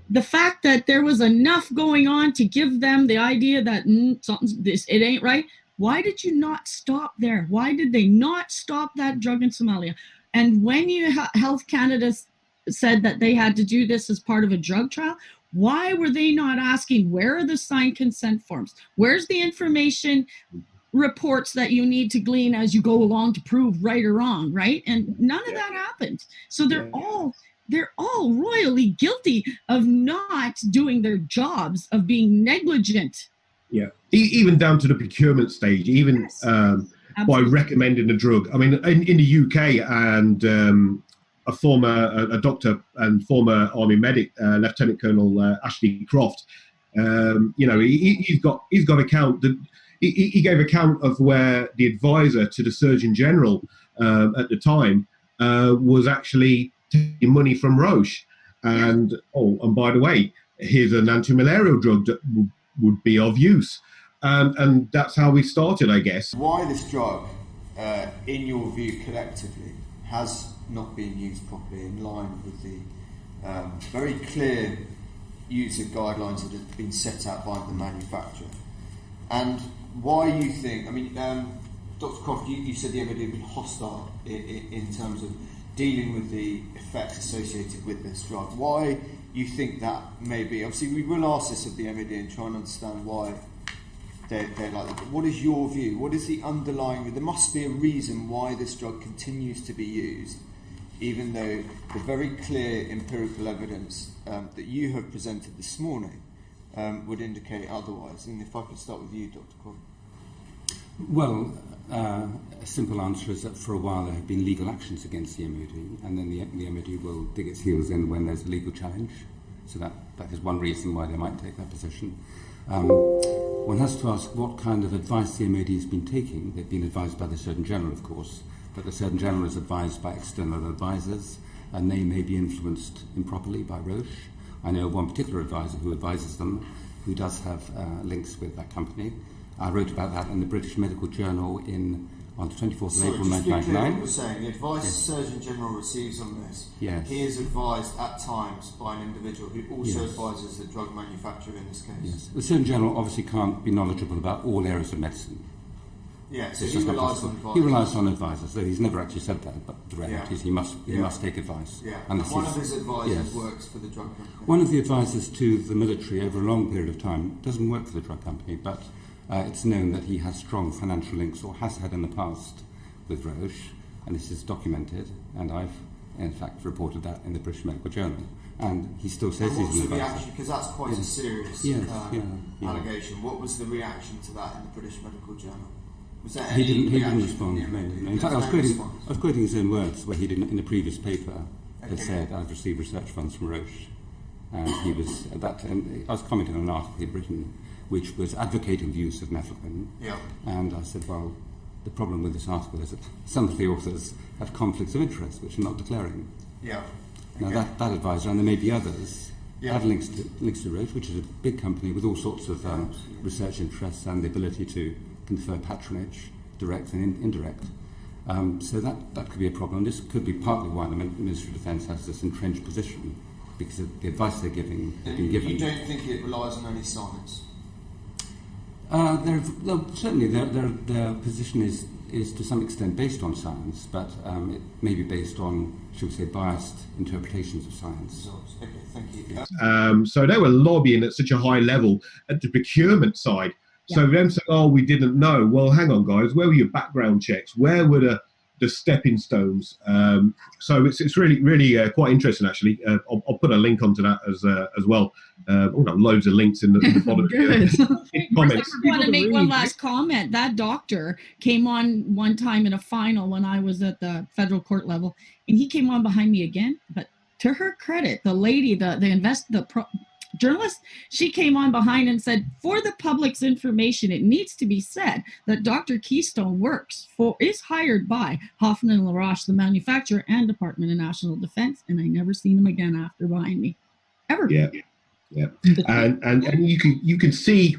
the fact that there was enough going on to give them the idea that it ain't right. Why did you not stop there? Why did they not stop that drug in Somalia? And when Health Canada said that they had to do this as part of a drug trial, why were they not asking, where are the signed consent forms? Where's the information reports that you need to glean as you go along to prove right or wrong, right? And none of that happened. So they're all royally guilty of not doing their jobs, of being negligent. Yeah, even down to the procurement stage, even by recommending a drug. I mean, in the UK, and a doctor and former Army medic, Lieutenant Colonel Ashley Croft, he's got account that he gave account of where the advisor to the Surgeon General at the time was actually taking money from Roche, and by the way, here's an anti-malarial drug that would be of use, and that's how we started, I guess. Why this drug, in your view, collectively, has not been used properly in line with the very clear user guidelines that have been set out by the manufacturer, and why you think, I mean, Dr. Croft, you said the MOD have been hostile in terms of dealing with the effects associated with this drug. Why you think that may be? Obviously, we will ask this of the MOD and try and understand why they're like that. But what is your view? What is the underlying? There must be a reason why this drug continues to be used, even though the very clear empirical evidence that you have presented this morning would indicate otherwise. And if I could start with you, Dr. Croft. Well, a simple answer is that for a while there have been legal actions against the MOD, and then the MOD will dig its heels in when there's a legal challenge. So that is one reason why they might take that position. One has to ask what kind of advice the MOD has been taking. They've been advised by the Surgeon General, of course, but the Surgeon General is advised by external advisors, and they may be influenced improperly by Roche. I know one particular advisor who advises them, who does have links with that company. I wrote about that in the British Medical Journal on the 24th of April 1999. What you're saying, the advice the Surgeon General receives on this, he is advised at times by an individual who also advises the drug manufacturer in this case. Yes. The Surgeon General obviously can't be knowledgeable about all areas of medicine. Yeah, so he relies on advisors. He relies on advisors, so he's never actually said that, but the reality is he must take advice. Yeah. And one of his advisors works for the drug company. One of the advisors to the military over a long period of time doesn't work for the drug company, but it's known that he has strong financial links, or has had in the past, with Roche, and this is documented, and I've in fact reported that in the British Medical Journal, and he still says he's an advisor. Because that's quite a serious allegation. What was the reaction to that in the British Medical Journal? Was there any he didn't respond. No. In fact, I was quoting his own words, where he did in the previous paper had said, "I've received research funds from Roche," and he was at that time. I was commenting on an article he'd written, which was advocating the use of Mefloquine. And I said, well, the problem with this article is that some of the authors have conflicts of interest, which are not declaring. Now that advisor, and there may be others, have links to Roche, which is a big company with all sorts of research interests and the ability to confer patronage, direct and indirect. So that could be a problem. This could be partly why the Ministry of Defence has this entrenched position, because of the advice they've been given. You don't think it relies on any science? Certainly their position is to some extent based on science, but it may be based on, shall we say, biased interpretations of science. Okay, thank you. So they were lobbying at such a high level at the procurement side. So them saying, "Oh, we didn't know." Well, hang on, guys. Where were your background checks? Where were the stepping stones? So it's really quite interesting, actually. I'll put a link onto that as well. Loads of links in the bottom. Comments. I want to make one last comment. That doctor came on one time in a final when I was at the federal court level, and he came on behind me again. But to her credit, the lady, the journalist, she came on behind and said, for the public's information, it needs to be said that Dr. Keystone is hired by Hoffman and LaRoche, the manufacturer, and Department of National Defense, and I never seen him again after behind me, ever. Yeah. And you can see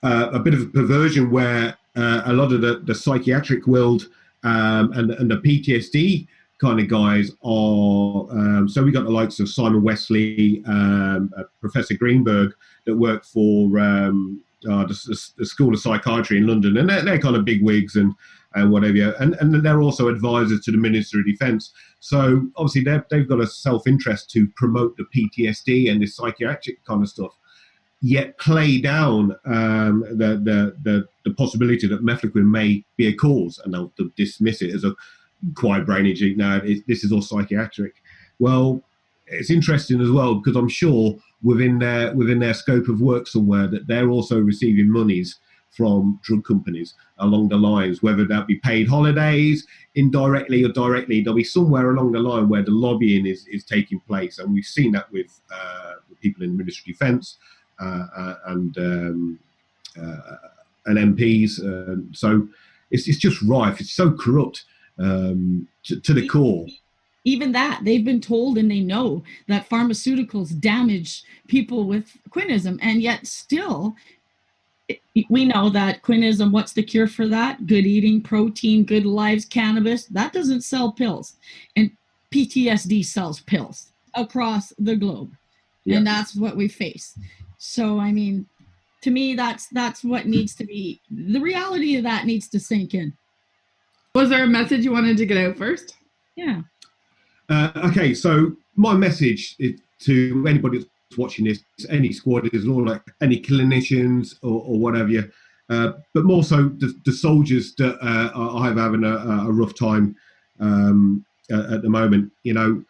a bit of a perversion where a lot of the psychiatric world and the PTSD kind of guys are, so we got the likes of Simon Wesley, Professor Greenberg that work for the School of Psychiatry in London, and they're kind of big wigs and whatever, and they're also advisors to the Minister of Defence. So obviously they've got a self-interest to promote the PTSD and the psychiatric kind of stuff, yet play down the possibility that mefloquine may be a cause, and they'll dismiss it as a quiet brain injury. No, this is all psychiatric. Well, it's interesting as well, because I'm sure within their scope of work somewhere that they're also receiving monies from drug companies along the lines, whether that be paid holidays, indirectly or directly. There'll be somewhere along the line where the lobbying is taking place, and we've seen that with people in the Ministry of Defence and MPs. So it's just rife. It's so corrupt to the core. Even that, they've been told and they know that pharmaceuticals damage people with Quinism, and yet still we know that Quinism, what's the cure for that? Good eating, protein, good lives, cannabis. That doesn't sell pills. And PTSD sells pills across the globe. Yep. And that's what we face. So, I mean, to me, that's what needs to be, the reality of that needs to sink in. Was there a message you wanted to get out first? Yeah. Okay, so my message is to anybody that's watching this, any squaddies or like any clinicians or whatever, but more so the soldiers that are having a rough time at the moment. You know,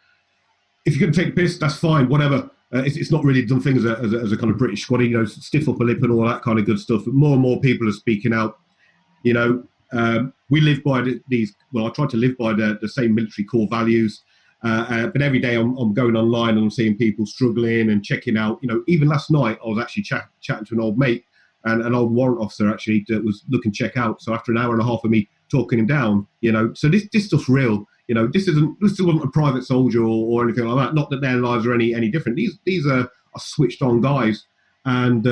if you're going to take the piss, that's fine, whatever. It's not really done thing as a kind of British squaddy, you know, stiff upper lip and all that kind of good stuff. But more and more people are speaking out. You know, we live by these. Well, I try to live by the same military core values. But every day I'm going online and I'm seeing people struggling and checking out. You know, even last night I was actually chatting to an old mate and an old warrant officer actually that was looking to check out. So after an hour and a half of me talking him down, you know, so this stuff's real. You know, this wasn't a private soldier or anything like that. Not that their lives are any different. These are switched on guys, and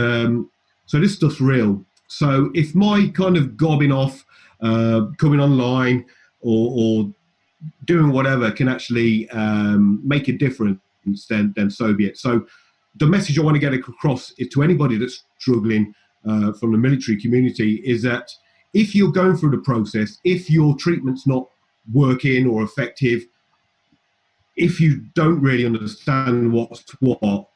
so this stuff's real. So if my kind of gobbing off, coming online or doing whatever can actually make a difference, then so be it. So the message I want to get across is to anybody that's struggling from the military community is that if you're going through the process, if your treatment's not working or effective, if you don't really understand what's what,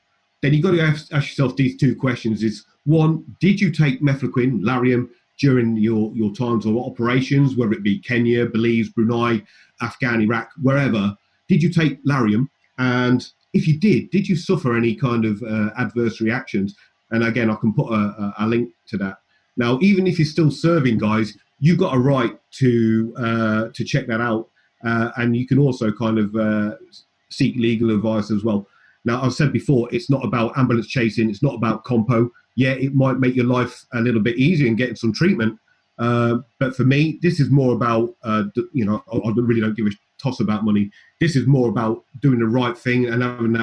then you've got to ask yourself these two questions. Is one, did you take mefloquine, Lariam, during your times of operations, whether it be Kenya, Belize, Brunei, Afghan, Iraq, wherever? Did you take Lariam? And if you did you suffer any kind of adverse reactions? And again, I can put a link to that. Now, even if you're still serving, guys, you've got a right to check that out. And you can also kind of seek legal advice as well. Now, I've said before, it's not about ambulance chasing. It's not about compo. Yeah, it might make your life a little bit easier in getting some treatment. But for me, this is more about, you know, I really don't give a toss about money. This is more about doing the right thing and having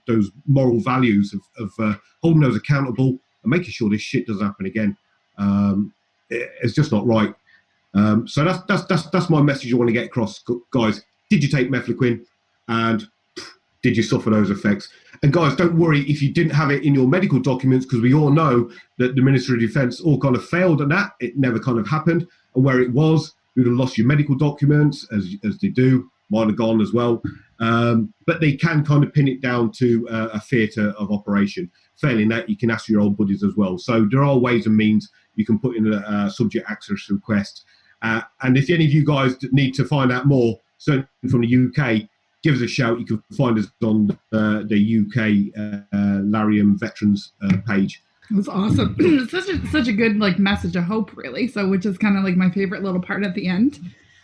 those moral values of holding those accountable and making sure this shit doesn't happen again. It's just not right. So that's my message I want to get across, guys. Did you take mefloquine, and did you suffer those effects? And guys, don't worry if you didn't have it in your medical documents, because we all know that the Ministry of Defence all kind of failed at that. It never kind of happened. And where it was, you'd have lost your medical documents, as they do. Mine are gone as well. But they can kind of pin it down to a theatre of operation. Failing that, you can ask your old buddies as well. So there are ways and means you can put in a subject access request. And if any of you guys need to find out more, certainly from the UK, give us a shout. You can find us on the UK Lariam Veterans page. That's awesome. such a good like message of hope, really. So, which is kind of like my favorite little part at the end.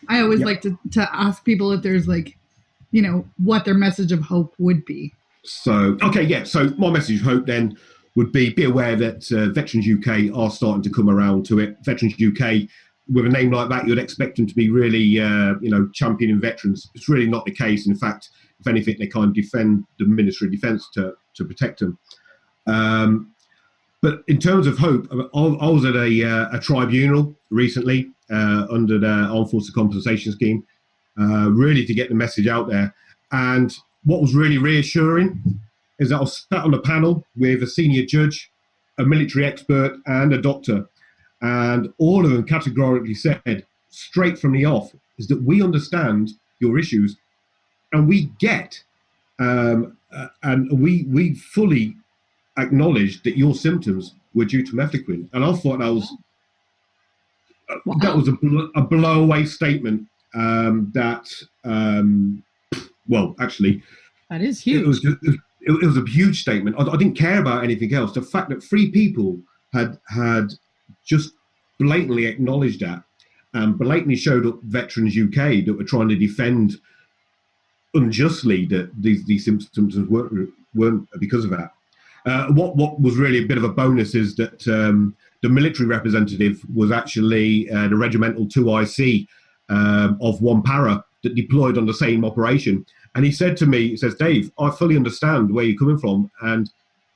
I always like to ask people if there's like, you know, what their message of hope would be. So, okay, yeah. So my message of hope then would be aware that Veterans UK are starting to come around to it. Veterans UK, with a name like that, you'd expect them to be really, you know, championing veterans. It's really not the case. In fact, if anything, they kind of defend the Ministry of Defence to protect them. But in terms of hope, I was at a tribunal recently under the Armed Forces Compensation Scheme. really to get the message out there. And what was really reassuring is that I was sat on a panel with a senior judge, a military expert, and a doctor. And all of them categorically said, straight from the off, is that we understand your issues and we get, and we fully acknowledged that your symptoms were due to Mefloquine. And I thought that was a blow-away statement well, actually, that is huge. It was a huge statement. I didn't care about anything else. The fact that 3 people had just blatantly acknowledged that and blatantly showed up Veterans UK that were trying to defend unjustly that these symptoms weren't because of that. What was really a bit of a bonus is that the military representative was actually the Regimental 2IC of 1 Para that deployed on the same operation. And he said to me, he says, Dave, I fully understand where you're coming from, and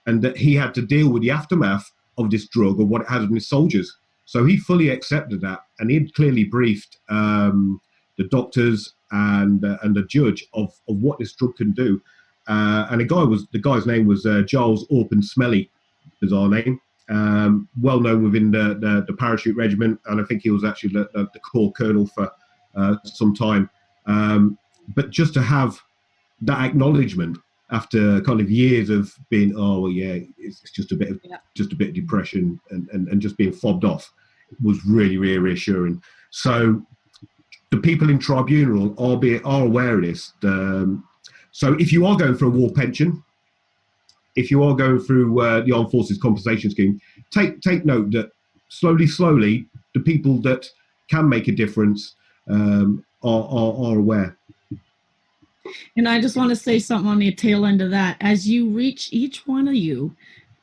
that he had to deal with the aftermath of this drug or what it has on his soldiers. So he fully accepted that, and he had clearly briefed the doctors and the judge of what this drug can do. And the guy's name was Giles Orpen Smelly, is our name. Well known within the parachute regiment, and I think he was actually the corps colonel for some time. But just to have that acknowledgement after kind of years of being, oh well, yeah, it's just a bit of depression and just being fobbed off, was really, really reassuring. So the people in tribunal are aware of this. So if you are going for a war pension, if you are going through the Armed Forces Compensation Scheme, take note that slowly, the people that can make a difference are aware. And I just want to say something on the tail end of that. As you reach each one of you,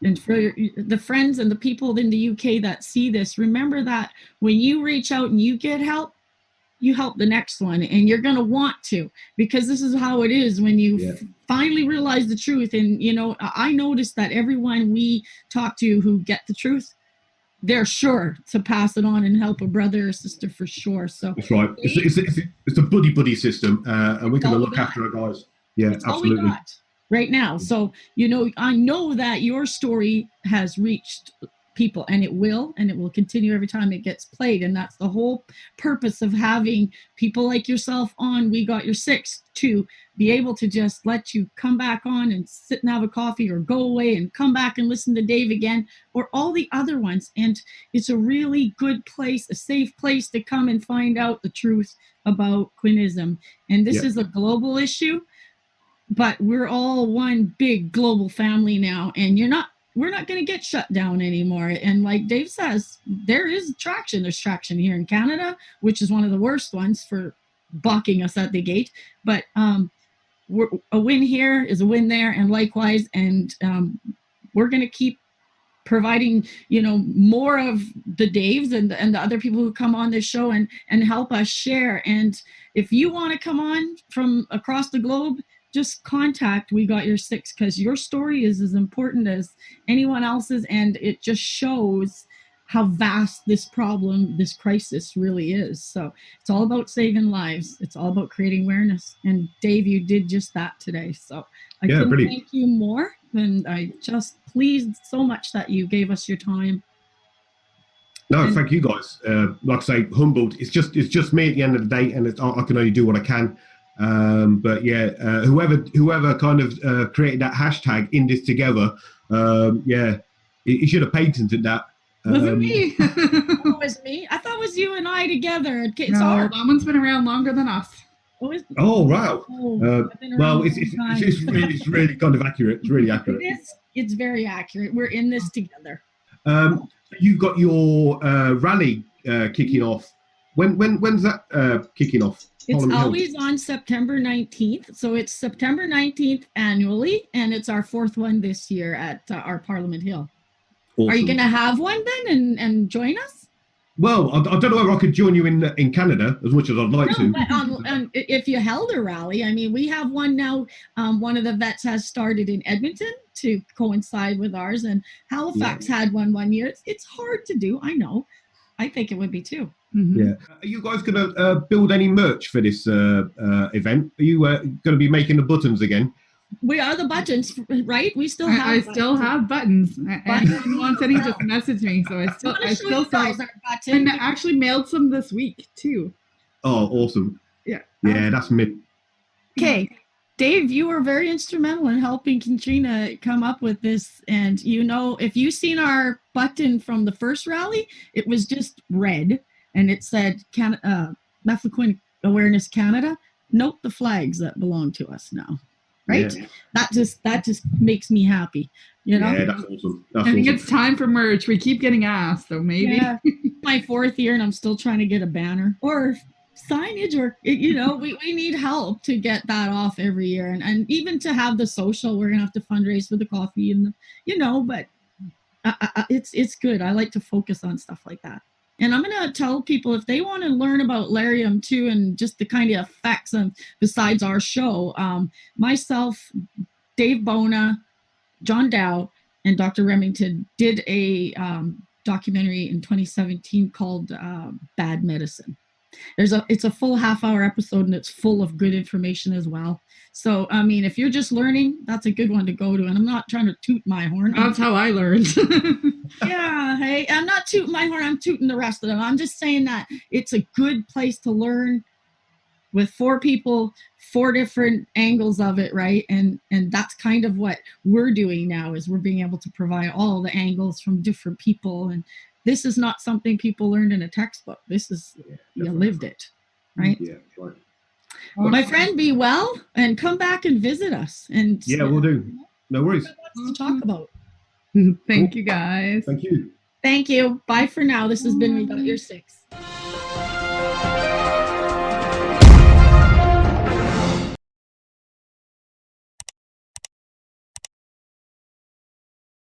and for the friends and the people in the UK that see this, remember that when you reach out and you get help, you help the next one, and you're going to want to, because this is how it is when you finally realize the truth. And, you know, I noticed that everyone we talk to who get the truth, they're sure to pass it on and help a brother or sister for sure. So that's right. It's a buddy system, and we're going to look after our guys. Yeah, it's absolutely. All we got right now. So, you know, I know that your story has reached people, and it will continue every time it gets played. And that's the whole purpose of having people like yourself on We Got Your Six, to be able to just let you come back on and sit and have a coffee, or go away and come back and listen to Dave again, or all the other ones. And it's a really good place, a safe place to come and find out the truth about Quinism. And this is a global issue, but we're all one big global family now, and we're not going to get shut down anymore. And like Dave says, there is traction. There's traction here in Canada, which is one of the worst ones for balking us at the gate. But a win here is a win there, and likewise. And we're going to keep providing, you know, more of the Daves and the other people who come on this show and help us share. And if you want to come on from across the globe, just contact We Got Your Six, because your story is as important as anyone else's, and it just shows how vast this problem, this crisis really is. So it's all about saving lives. It's all about creating awareness. And Dave, you did just that today. So I couldn't thank you more, and I just pleased so much that you gave us your time. No, thank you guys. Like I say, humbled. It's just me at the end of the day, and I can only do what I can. But yeah, whoever kind of created that hashtag in this together, he should have patented that. Was it me? It was me. I thought it was you and I together. That one's been around longer than us. Oh wow! Well, it's really kind of accurate. It's really accurate. It's very accurate. We're in this together. You've got your rally kicking off. When's that kicking off? It's always on September 19th. So it's September 19th annually, and it's our 4th one this year at our Parliament Hill. Awesome. Are you going to have one then and join us? Well, I don't know whether I could join you in Canada as much as I'd like to. But if you held a rally, I mean, we have one now. One of the vets has started in Edmonton to coincide with ours, and Halifax had one year. It's hard to do, I know. I think it would be too. Yeah. Are you guys going to build any merch for this event? Are you going to be making the buttons again? We are the buttons, right? We still have. I still have buttons. Anyone wants any, just message me. So I still sell. And I actually mailed some this week too. Oh, awesome! Yeah. Yeah, that's me. Okay, Dave, you were very instrumental in helping Katrina come up with this. And if you've seen our button from the first rally, it was just red and it said Mefloquine Awareness Canada. Note the flags that belong to us now. Right? Yeah. That just makes me happy. Yeah, that's awesome. I think it's time for merch. We keep getting asked, so maybe. Yeah. My 4th year and I'm still trying to get a banner or signage, or we need help to get that off every year, and even to have the social, we're gonna have to fundraise for the coffee and but it's good. I like to focus on stuff like that. And I'm going to tell people, if they want to learn about Lariam too, and just the kind of effects of, besides our show, myself, Dave Bona, John Dow, and Dr. Remington did a documentary in 2017 called Bad Medicine. It's a full half-hour episode, and it's full of good information as well. So, I mean, if you're just learning, that's a good one to go to. And I'm not trying to toot my horn. That's how I learned. Yeah, hey, I'm not tooting my horn. I'm tooting the rest of them. I'm just saying that it's a good place to learn with 4 people, 4 different angles of it, right? And that's kind of what we're doing now, is we're being able to provide all the angles from different people. And this is not something people learned in a textbook. This is, you lived it, right? Yeah, right. Well, my friend, be well and come back and visit us. And yeah, we'll do. No worries. Lots to talk about. Thank you, guys. Thank you. Thank you. Bye for now. This has been We Got Your 6.